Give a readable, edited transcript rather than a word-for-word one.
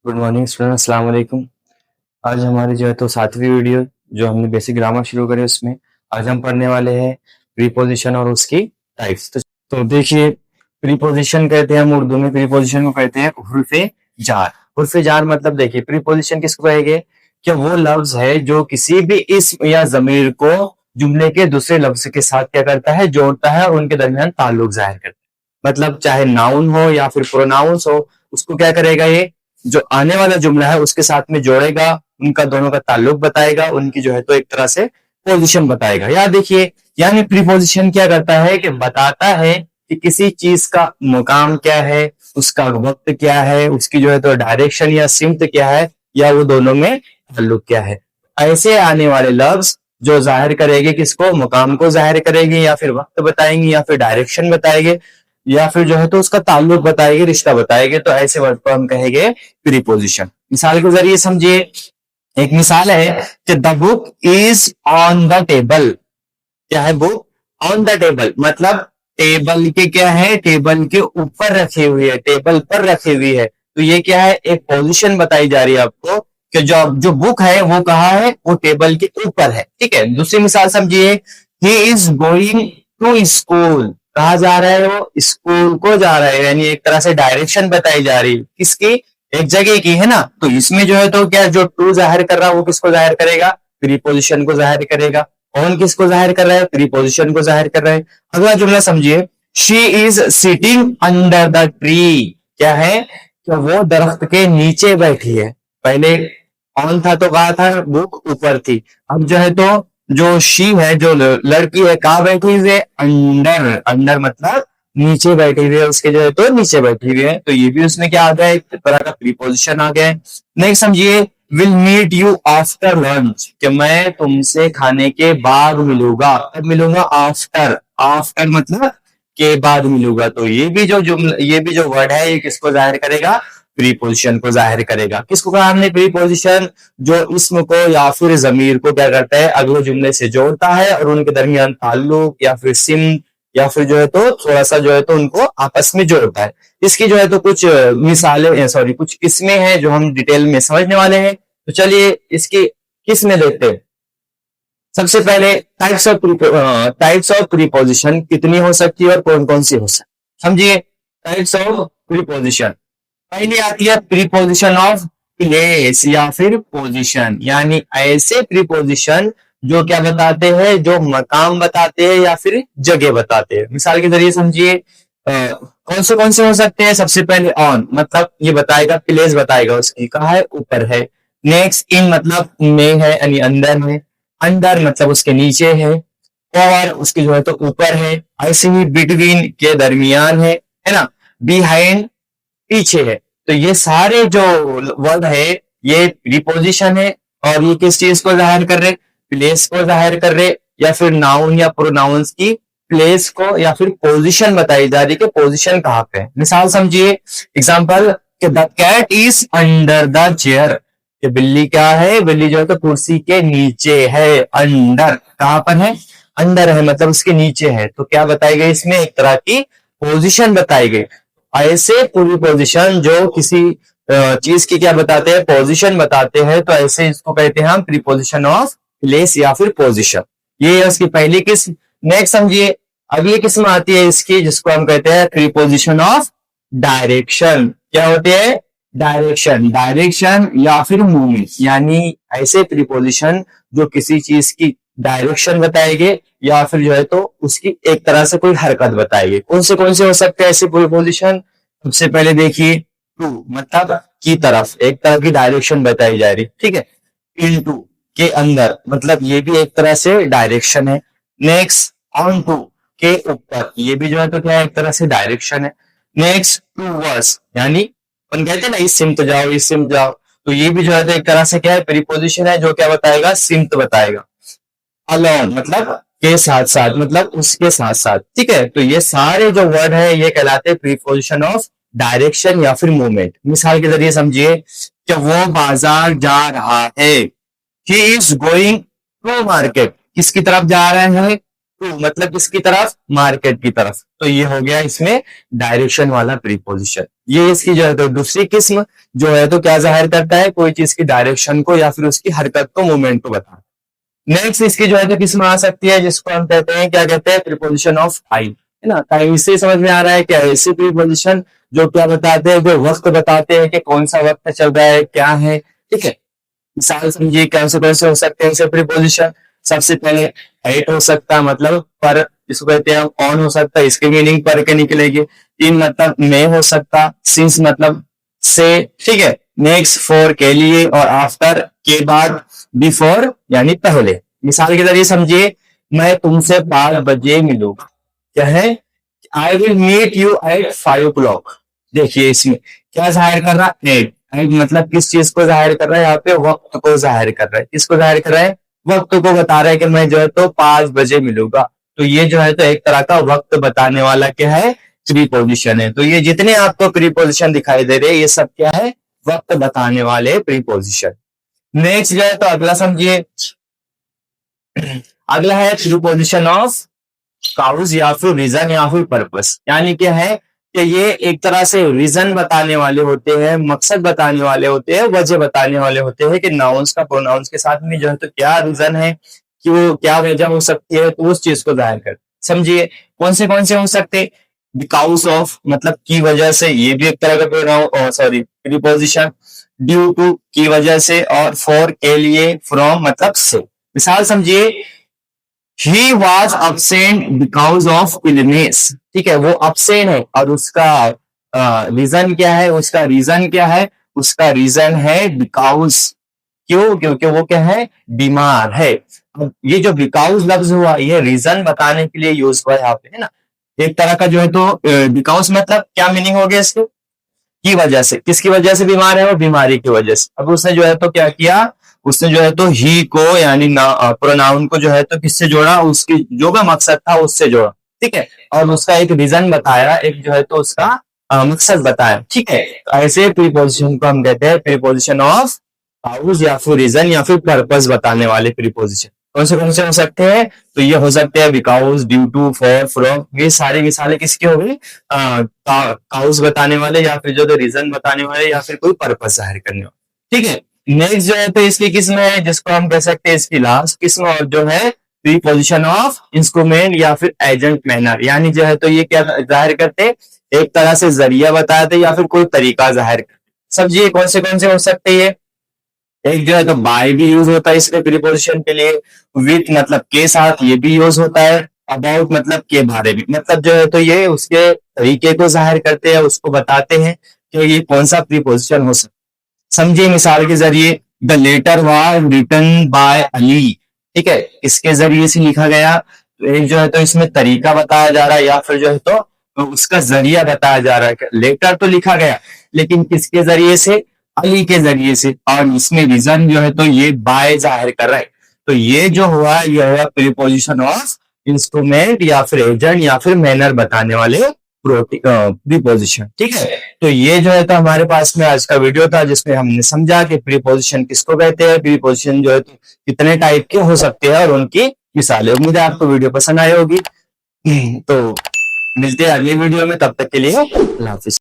Good morning student, अस्सलाम वालेकुम। आज हमारी जो है तो 7वीं वीडियो जो हमने बेसिक ग्रामर शुरू करी उसमें आज हम पढ़ने वाले हैं प्रीपोजिशन और उसकी टाइप्स। तो देखिए, प्रीपोजिशन कहते हैं, हम उर्दू में प्रीपोजिशन को कहते हैं हुर्फे जार। हुर्फे जार मतलब देखिए, प्रीपोजिशन किसको कहेंगे कि वो लफ्ज है जो किसी भी इस्म या जमीर को जुमले के दूसरे लफ्ज के साथ क्या करता है, जोड़ता है और उनके दरमियान ताल्लुक जाहिर करता है। मतलब चाहे नाउन हो या फिर प्रोनाउंस हो, उसको क्या करेगा, ये जो आने वाला जुमला है उसके साथ में जोड़ेगा, उनका दोनों का ताल्लुक बताएगा, उनकी जो है तो एक तरह से पोजीशन बताएगा। याद देखिए, यानी प्रीपोजिशन क्या करता है कि बताता है कि किसी चीज का मुकाम क्या है, उसका वक्त क्या है, उसकी जो है तो डायरेक्शन या सिमत क्या है, या वो दोनों में ताल्लुक क्या है। ऐसे आने वाले लफ्ज जो जाहिर करेंगे किसको, मुकाम को जाहिर करेंगे, या फिर वक्त बताएंगे, या फिर डायरेक्शन बताएंगे, या फिर जो है तो उसका ताल्लुक बताएंगे, रिश्ता बताएंगे, तो ऐसे वर्ड को हम कहेंगे प्रीपोजिशन। मिसाल के जरिए समझिए, एक मिसाल है कि the book is on the table. क्या है बुक? ऑन द टेबल मतलब टेबल के क्या है, टेबल के ऊपर रखी हुई है, टेबल पर रखी हुई है। तो ये क्या है, एक पोजीशन बताई जा रही है आपको कि जो जो बुक है वो कहाँ है, वो टेबल के ऊपर है। ठीक है, दूसरी मिसाल समझिए, he is going to school. कहा जा रहा है, वो स्कूल को जा रहा है, यानी एक तरह से डायरेक्शन बताई जा रही है किसकी, एक जगह की है ना। तो इसमें जो है तो क्या, जो टू जाहिर कर रहा है वो किसको जाहिर करेगा, प्रीपोजिशन को जाहिर करेगा। कौन किसको जाहिर कर रहा है, प्रीपोजिशन को जाहिर कर रहा है। अगला जुमला समझिए, she is sitting under the tree. क्या है कि वो दरख्त के नीचे बैठी है। पहले ऑन था तो कहा था बुक ऊपर थी, अब जो है तो जो शी है, जो लड़की है, कहाँ बैठी हुई है, अंडर। अंडर मतलब नीचे बैठी हुई है, उसके जो है तो नीचे बैठी हुई है। तो ये भी उसमें क्या आ गया, एक तरह का प्रीपोजिशन आ गया है। नेक्स्ट समझिए, will meet you after lunch, कि मैं तुमसे खाने के बाद मिलूंगा। कब मिलूंगा, आफ्टर। आफ्टर मतलब के बाद मिलूंगा। तो ये भी जो जुमला, ये भी जो वर्ड है, ये किसको जाहिर करेगा, प्रीपोजिशन को जाहिर करेगा। किसको कहा हमने प्रीपोजिशन, जो इसम को या फिर जमीर को क्या करता है, अगले जुमले से जोड़ता है और उनके दरमियान ताल्लुक या फिर सिम या फिर जो है तो थोड़ा सा जो है तो उनको आपस में जोड़ता है। इसकी जो है तो कुछ मिसालें, सॉरी कुछ किस्में हैं जो हम डिटेल में समझने वाले हैं। तो चलिए इसकी किस्में देखते हैं। सबसे पहले टाइप्स ऑफ प्रीपोजिशन कितनी हो सकती है और कौन कौन सी हो सकती है, समझिए। टाइप्स ऑफ प्रीपोजिशन, पहली आती है प्रीपोजिशन ऑफ प्लेस या फिर पोजीशन, यानी ऐसे प्रीपोजिशन जो क्या बताते हैं, जो मकाम बताते हैं या फिर जगह बताते हैं। मिसाल के जरिए समझिए, कौन से हो सकते हैं। सबसे पहले ऑन मतलब ये बताएगा, प्लेस बताएगा उसकी, कहा है, ऊपर है। नेक्स्ट इन मतलब में है, यानी अंदर में। अंडर मतलब उसके नीचे है, और उसके जो है तो ऊपर है। ऐसे ही बिटवीन के दरमियान है ना। बिहाइंड पीछे है। तो ये सारे जो वर्ड है ये प्रीपोजिशन है, और ये किस चीज को जाहिर कर रहे, प्लेस को जाहिर कर रहे, या फिर नाउन या प्रोनाउंस की प्लेस को या फिर पोजीशन बताई जा रही है कि पोजीशन कहाँ पे है। मिसाल समझिए, एग्जांपल, कि the cat is under the chair, कि बिल्ली क्या है, बिल्ली जो है तो कुर्सी के नीचे है। अंडर कहाँ पर है, अंडर है मतलब उसके नीचे है। तो क्या बताई गई इसमें, एक तरह की पोजीशन बताई गई। ऐसे पूरी पोजीशन जो किसी चीज की क्या बताते हैं, पोजीशन बताते हैं, तो ऐसे इसको कहते हैं हम प्रीपोजिशन ऑफ प्लेस या फिर पोजीशन। ये है उसकी पहली किस्म। नेक्स्ट समझिए, अगली किस्म आती है इसकी, जिसको हम कहते हैं प्रीपोजिशन ऑफ डायरेक्शन। क्या होते हैं, डायरेक्शन, डायरेक्शन या फिर मूवमेंट, यानी ऐसे प्रीपोजिशन जो किसी चीज की डायरेक्शन बताएंगे या फिर जो है तो उसकी एक तरह से कोई हरकत बताएगी। कौन से हो सकते हैं ऐसे प्रीपोजिशन। सबसे पहले देखिए, टू मतलब की तरफ, एक तरह की डायरेक्शन बताई जा रही, ठीक है। इनटू के अंदर मतलब ये भी एक तरह से डायरेक्शन है। नेक्स्ट ऑन टू के ऊपर, ये भी जो है तो क्या है, एक तरह से डायरेक्शन है। नेक्स्ट टूवर्ड्स, यानी अपन कहते हैं ना, इस सिमत जाओ, इस सिमत जाओ, तो ये भी जो है तो एक तरह से क्या है, प्रीपोजिशन है जो क्या बताएगा, सिमत बताएगा। अलोंग मतलब के साथ साथ, मतलब उसके साथ साथ, ठीक है। तो ये सारे जो वर्ड है ये कहलाते हैं प्रीपोजिशन ऑफ डायरेक्शन या फिर मूवमेंट। मिसाल के जरिए समझिए कि वो बाजार जा रहा है, he is going to market, किसकी तरफ जा रहे हैं, टू मतलब किसकी तरफ, मार्केट की तरफ। तो ये हो गया इसमें डायरेक्शन वाला प्रीपोजिशन। ये इसकी जो है तो दूसरी किस्म जो है तो क्या जाहिर करता है, कोई चीज की डायरेक्शन को या फिर उसकी हरकत को, मूवमेंट को बताता है। नेक्स्ट इसकी जो है तो किस्म आ सकती है जिसको हम कहते हैं, क्या कहते हैं, प्रीपोजिशन ऑफ टाइम, है ना। टाइम इससे समझ में आ रहा है क्या, ऐसे प्रीपोजिशन जो क्या बताते हैं, जो वक्त बताते हैं कि कौन सा वक्त चल रहा है, क्या है, ठीक है। मिसाल समझिए कौन से हो सकते हैं ऐसे प्रीपोजिशन। सबसे पहले एट हो सकता है, मतलब पर, इसको कहते हैं ऑन हो सकता है, इसकी मीनिंग पर के निकलेगी। इन मतलब में हो सकता, सिंस मतलब से, ठीक है। नेक्स्ट फॉर के लिए, और आफ्टर के बाद, बिफोर यानी पहले। मिसाल के जरिए समझिए, मैं तुमसे 5 बजे मिलूंगा, क्या है, I will meet you at 5 o'clock। देखिए इसमें क्या जाहिर कर रहा है, एट। एट मतलब किस चीज को जाहिर कर रहा है, यहाँ पे वक्त को जाहिर कर रहा है। किसको जाहिर कर रहा है, वक्त को बता रहा है कि मैं जो है तो 5 बजे मिलूंगा। तो ये जो है तो एक तरह का वक्त बताने वाला क्या है, प्रीपोजिशन है। तो ये जितने आपको प्रीपोजिशन दिखाई दे रहे हैं ये सब क्या है, वक्त बताने वाले प्रीपोजिशन। नेक्स्ट जो है तो अगला समझिए, अगला है प्रीपोजिशन ऑफ काउज या फिर रीजन या फिर पर्पस। यानी क्या है कि ये एक तरह से रीजन बताने वाले होते हैं, मकसद बताने वाले होते हैं, वजह बताने वाले होते हैं कि नाउन्स का प्रोनाउंस के साथ में जो है तो क्या रीजन है, कि वो क्या वजह हो सकती है, तो उस चीज को जाहिर कर। समझिए कौन से हो सकते, बिकॉज ऑफ मतलब की वजह से, ये भी एक तरह का pronoun, sorry preposition. Due to की वजह से, और फॉर के लिए, फ्रॉम मतलब से। मिसाल समझिए, he was absent because of illness, ठीक है, वो absent है और उसका रीजन क्या है, उसका रीजन क्या है, उसका रीजन है बिकॉज। क्यों, क्योंकि वो क्या है, बीमार है। अब ये जो बिकॉज लफ्ज हुआ ये रीजन बताने के लिए यूज हुआ है यहाँ पे, है ना। एक तरह का जो है तो बिकॉज मतलब क्या मीनिंग हो गया इसके, की वजह से। किसकी वजह से बीमार है, वो बीमारी की वजह से। अब उसने जो है तो क्या किया, उसने जो है तो ही को यानी प्रोनाउन को जो है तो किससे जोड़ा, उसकी जो भी मकसद था उससे जोड़ा, ठीक है। और उसका एक रीजन बताया, एक जो है तो उसका मकसद बताया, ठीक है। तो ऐसे प्रीपोजिशन को हम कहते हैं प्रीपोजिशन ऑफ काउज या फिर रीजन या फिर पर्पस बताने वाले प्रीपोजिशन। कौन से हो सकते हैं, तो ये हो सकते हैं because, due to, for, from. ये सारे मिसालें किसके हो गई, काउज बताने वाले या फिर जो रीजन बताने वाले या फिर कोई पर्पस जाहिर करने वाले, ठीक है। नेक्स्ट जो है तो इसकी किस्म है जिसको हम कह सकते हैं इसकी लास्ट किस्म, और जो है प्रीपोजिशन ऑफ इंस्ट्रूमेंट या फिर एजेंट मैनर। यानी जो है तो ये क्या जाहिर करते, एक तरह से जरिया बताते या फिर कोई तरीका जाहिर करते। समझिए कौन से हो सकते हैं ये, एक जो है तो बाय भी यूज होता है इसके प्रीपोजिशन के लिए, विथ मतलब के साथ ये भी यूज होता है, अबाउट मतलब के बारे में, मतलब जो है तो ये उसके तरीके को जाहिर करते हैं, उसको बताते हैं कि ये कौन सा प्रीपोजिशन हो सकता है। समझिए मिसाल के जरिए, the letter was written by Ali, ठीक है, इसके जरिए से लिखा गया। तो एक जो है तो इसमें तरीका बताया जा रहा है या फिर जो है तो उसका जरिया बताया जा रहा है। लेटर तो लिखा गया लेकिन किसके जरिए से, अली के जरिए से, और इसमें रीजन जो है तो ये बाय जाहिर कर रहा है। तो ये जो हुआ ये हुआ प्रीपोजिशन ऑफ इंस्ट्रूमेंट या फिर एजेंट या फिर मैनर बताने वाले प्रीपोजिशन, ठीक है। तो ये जो है तो हमारे पास में आज का वीडियो था जिसमें हमने समझा कि प्रीपोजिशन किसको कहते हैं, प्रीपोजिशन जो है तो कितने टाइप के हो सकते हैं और उनकी मिसालें। उम्मीद है आपको वीडियो पसंद आई होगी। तो मिलते हैं अगली वीडियो में, तब तक के लिए अल्लाह हाफिज।